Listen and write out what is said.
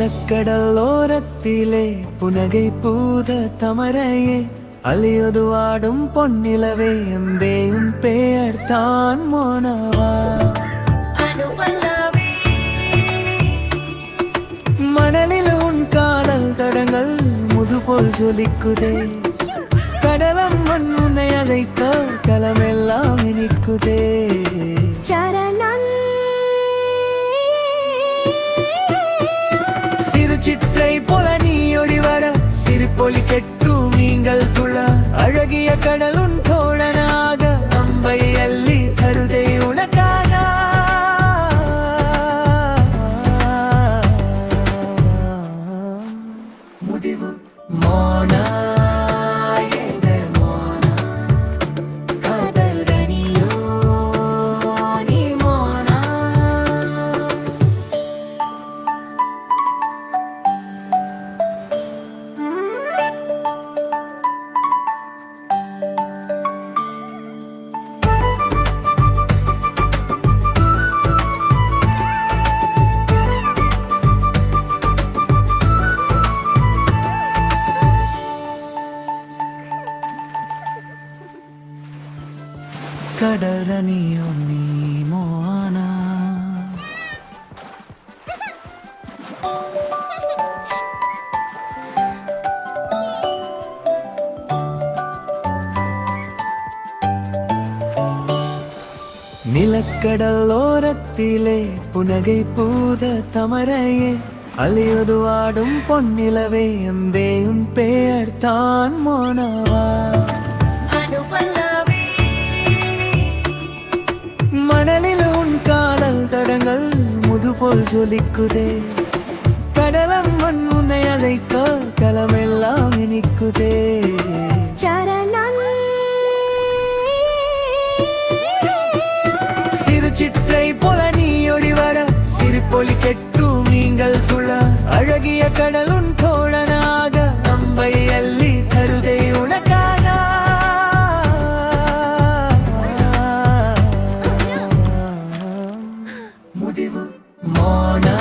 நிலக்கடலோரத்திலே புனகை பூத தமரையே அழியது வாடும் பொன்னிலவே எம்பேயும் பெயர் தான் மோனவா மணலில் உன் காதல் தடங்கள் முதுபோல் ஜொலிக்குதே கடலம் மண் உன்னை அழைக்க களமெல்லாம் இனிக்குதே சிறு சிற்றை போல நீ ஒடி வர சிரிப்பொலி கெட்டும் நீங்கள் துள அழகிய கடலுன் தோழனாக அம்பை அள்ளி தருதை உனக்காக முடிவு மோனா கடரணியோ நீ மோனா நிலக்கடலோரத்திலே புனகை பூத தமரையே அழியது வாடும் பொன்னிலவே எம்பேயும் பெயர் தான் மோனவா மணலில் உன் காதல் தடங்கள் முதுபோல் ஜொலிக்குதே கடலம் மண் உன்னை அழைக்க களமெல்லாம் இனிக்குதே சிறு சிற்றை போல நீ ஒடி வர சிரிப்பொலி கெட்டும் நீங்கள் துள அழகிய கடலுன் தோழனாக அம்பை அள்ளி தருதை உனக்காக முடிவு மோனா